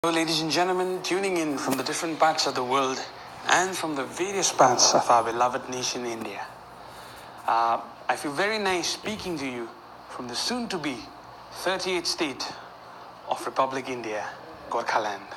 Hello, ladies and gentlemen, tuning in from the different parts of the world and from the various parts of our beloved nation, India. I feel very nice speaking to you from the soon-to-be 38th state of Republic India, Gorkhaland.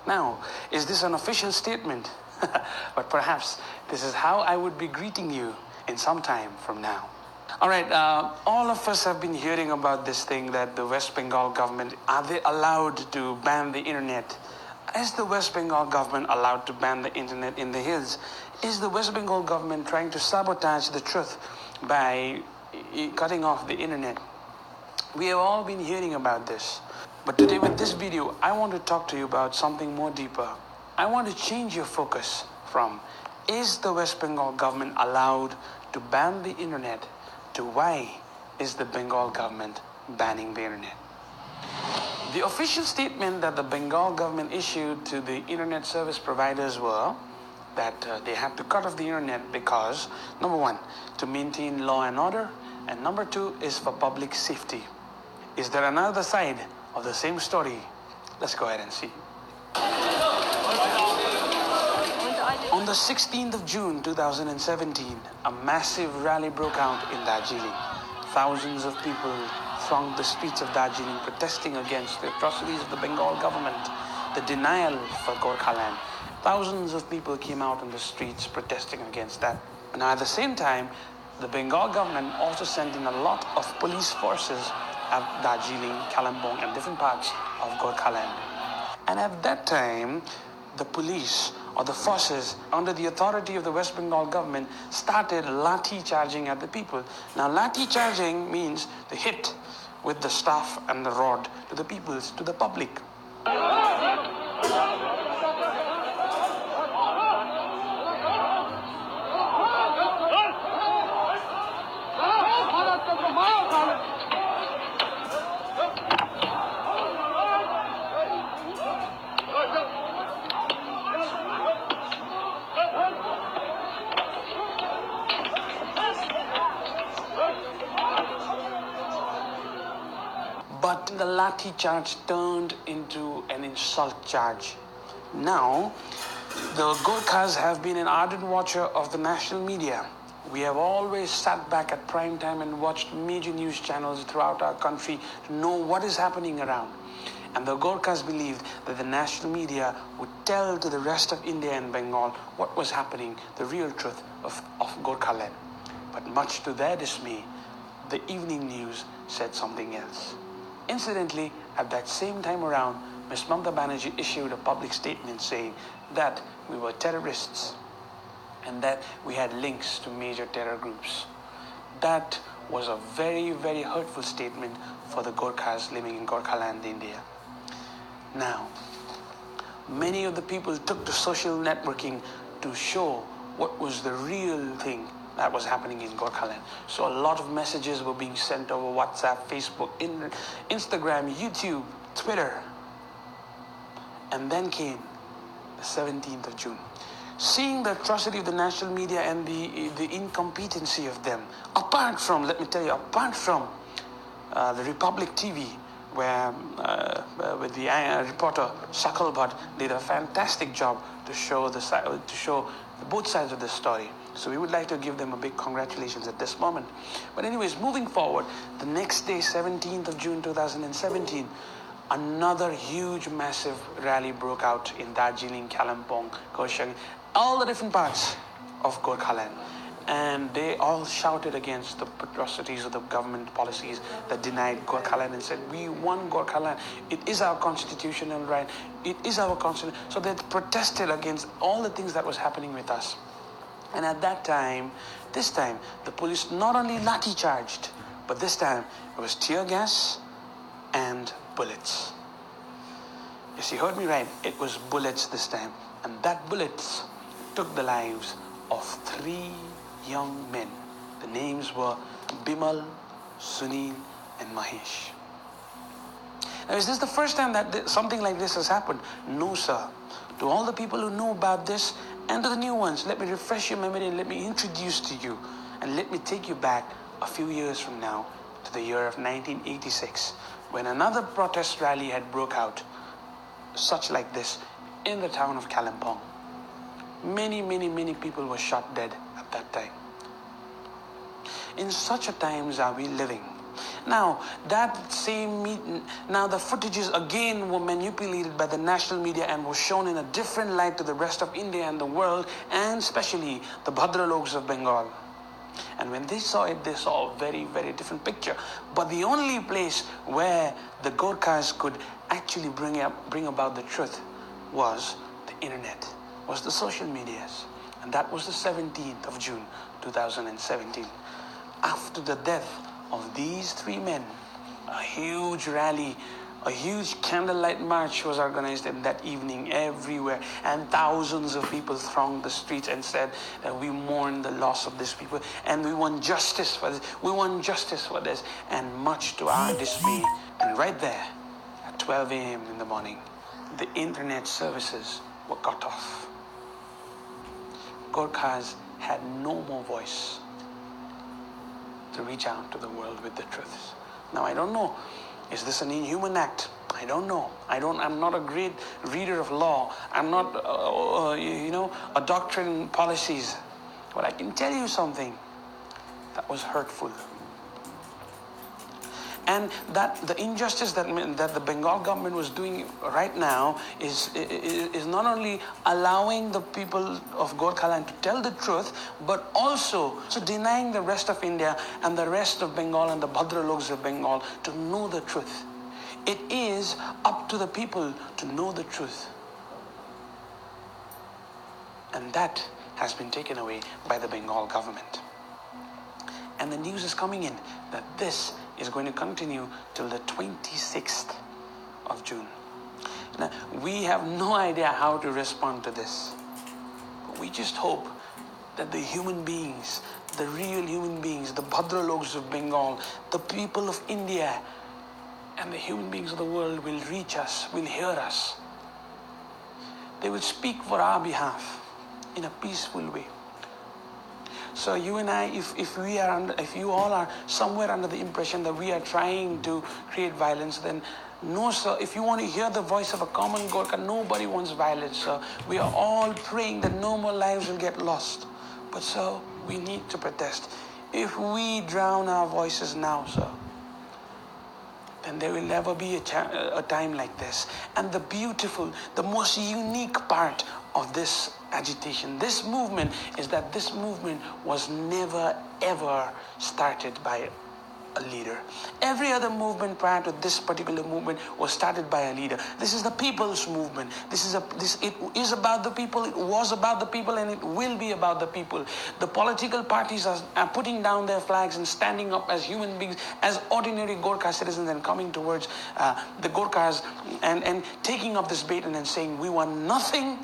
Now, is this an official statement? But perhaps this is how I would be greeting you in some time from now. All right, all of us have been hearing about this thing that the West Bengal government, are they allowed to ban the internet? Is the West Bengal government allowed to ban the internet in the hills? Is the West Bengal government trying to sabotage the truth by cutting off the internet? We have all been hearing about this. But today with this video, I want to talk to you about something more deeper. I want to change your focus from, is the West Bengal government allowed to ban the internet, to why is the Bengal government banning the internet? The official statement that the Bengal government issued to the internet service providers were that they had to cut off the internet because, number one, to maintain law and order, and number two is for public safety. Is there another side of the same story? Let's go ahead and see. On the 16th of June 2017, a massive rally broke out in Darjeeling. Thousands of people thronged the streets of Darjeeling protesting against the atrocities of the Bengal government, the denial for Gorkhaland. Thousands of people came out on the streets protesting against that. And at the same time, the Bengal government also sent in a lot of police forces at Darjeeling, Kalimpong, and different parts of Gorkhaland. And at that time, the police or the forces under the authority of the West Bengal government started lathi charging at the people. Now, lathi charging means the hit with the staff and the rod to the people, to the public. But the lathi charge turned into an insult charge. Now, the Gorkhas have been an ardent watcher of the national media. We have always sat back at prime time and watched major news channels throughout our country to know what is happening around. And the Gorkhas believed that the national media would tell to the rest of India and Bengal what was happening, the real truth of Gorkhaland. But much to their dismay, the evening news said something else. Incidentally, at that same time around, Ms. Mamata Banerjee issued a public statement saying that we were terrorists and that we had links to major terror groups. That was a very, very hurtful statement for the Gorkhas living in Gorkhaland, India. Now, many of the people took to social networking to show what was the real thing that was happening in Gorkhaland. So a lot of messages were being sent over WhatsApp, Facebook, Instagram, YouTube, Twitter. And then came the 17th of June. Seeing the atrocity of the national media and the incompetency of them, apart from, let me tell you, apart from the Republic TV, where with the reporter Sakal Bhatt did a fantastic job to show both sides of the story. So we would like to give them a big congratulations at this moment. But anyways, moving forward, the next day, 17th of June 2017, another huge, massive rally broke out in Darjeeling, Kalimpong, Koshang, all the different parts of Gorkhaland. And they all shouted against the atrocities of the government policies that denied Gorkhaland and said, we want Gorkhaland. It is our constitutional right. It is our constitution. So they protested against all the things that was happening with us. And at that time, this time, the police not only lathi charged, but this time it was tear gas and bullets. Yes, you heard me right. It was bullets this time. And that bullets took the lives of 3 young men. The names were Bimal, Sunil, and Mahesh. Now, is this the first time that something like this has happened? No, sir. To all the people who know about this and to the new ones, let me refresh your memory and let me introduce to you and let me take you back a few years from now to the year of 1986, when another protest rally had broke out such like this in the town of Kalimpong. Many people were shot dead at that time. In such a times are we living. Now, now the footages again were manipulated by the national media and were shown in a different light to the rest of India and the world, and especially the Bhadraloks of Bengal. And when they saw it, they saw a very different picture. But the only place where the Gorkhas could actually bring about the truth was the internet, was the social medias. And that was the 17th of June, 2017. After the death of these three men, a huge rally, a huge candlelight march was organized in that evening everywhere, and thousands of people thronged the streets and said that we mourn the loss of these people and we want justice for this. We want justice for this. And much to our dismay, and right there at 12 a.m. in the morning, the internet services were cut off. Gorkhas had no more voice to reach out to the world with the truths. Now, I don't know, is this an inhuman act? I don't know. I'm not a great reader of law. I'm not, a doctrine policies. But I can tell you something that was hurtful. And that the injustice that the Bengal government was doing right now is not only allowing the people of Gorkhaland to tell the truth, but also denying the rest of India and the rest of Bengal and the Bhadraloks of Bengal to know the truth. It is up to the people to know the truth. And that has been taken away by the Bengal government. And the news is coming in that this is going to continue till the 26th of June. Now, we have no idea how to respond to this. But we just hope that the human beings, the real human beings, the Bhadraloks of Bengal, the people of India, and the human beings of the world will reach us, will hear us. They will speak for our behalf in a peaceful way. So you and I, if you all are somewhere under the impression that we are trying to create violence, then no, sir. If you want to hear the voice of a common Gorkha, nobody wants violence, sir. We are all praying that no more lives will get lost. But, sir, we need to protest. If we drown our voices now, sir, then there will never be a time like this. And the beautiful, the most unique part of this agitation, this movement, is that this movement was never ever started by a leader. Every other movement prior to this particular movement was started by a leader. This is the people's movement. It is about the people, it was about the people, and it will be about the people. The political parties are putting down their flags and standing up as human beings, as ordinary Gorkha citizens, and coming towards the Gorkhas and taking up this baton and saying, we want nothing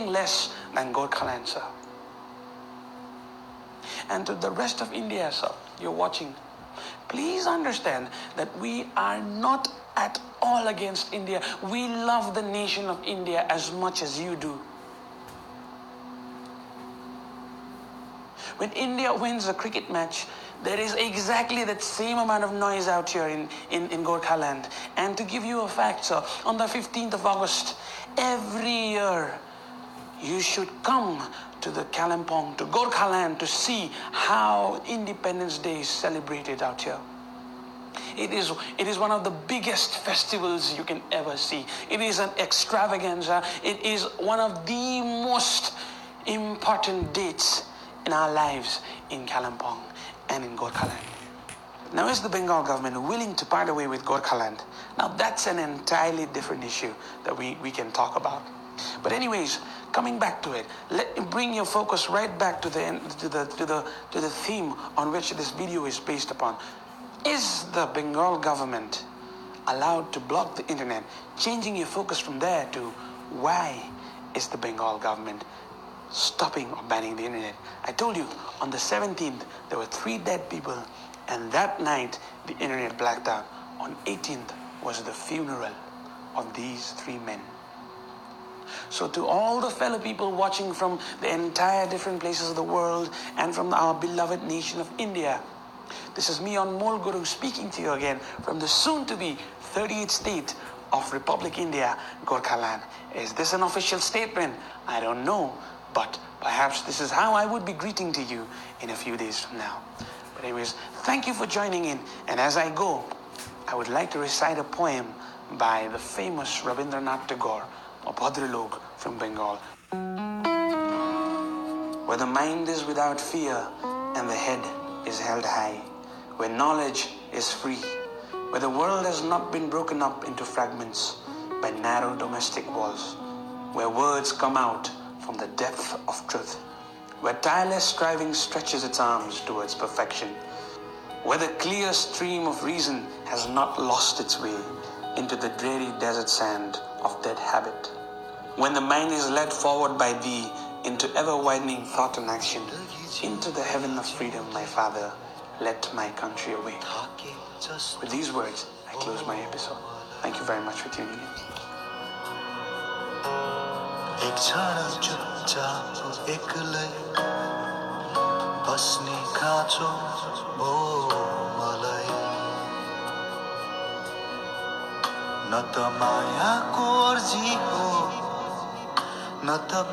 less than Gorkhaland, sir. And to the rest of India, sir, you're watching, please understand that we are not at all against India. We love the nation of India as much as you do. When India wins a cricket match, there is exactly that same amount of noise out here in Gorkhaland. And to give you a fact, sir, on the 15th of August, every year, you should come to the Kalimpong, to Gorkhaland, to see how Independence Day is celebrated out here. It is one of the biggest festivals you can ever see. It is an extravaganza. It is one of the most important dates in our lives in Kalimpong and in Gorkhaland. Now, is the Bengal government willing to part away with Gorkhaland? Now, that's an entirely different issue that we can talk about. But anyways, coming back to it, let me bring your focus right back to the theme on which this video is based upon. Is the Bengal government allowed to block the internet? Changing your focus from there to why is the Bengal government stopping or banning the internet? I told you, on the 17th, there were 3 dead people, and that night, the internet blacked out. On 18th was the funeral of these 3 men. So to all the fellow people watching from the entire different places of the world and from our beloved nation of India, this is me, Anmol Guru, speaking to you again from the soon-to-be 38th state of Republic India, Gorkhaland. Is this an official statement? I don't know, but perhaps this is how I would be greeting to you in a few days from now. But anyways, thank you for joining in. And as I go, I would like to recite a poem by the famous Rabindranath Tagore, a Bhadralok from Bengal. Where the mind is without fear and the head is held high, where knowledge is free, where the world has not been broken up into fragments by narrow domestic walls, where words come out from the depth of truth, where tireless striving stretches its arms towards perfection, where the clear stream of reason has not lost its way into the dreary desert sand of dead habit, when the mind is led forward by thee into ever-widening thought and action, into the heaven of freedom, my Father, let my country awake. With these words, I close my episode. Thank you very much for tuning in. एक क्षण चुपचाप एक्लै बस्ने खाँचो भो मलाई न त मायाको अर्जी हो न त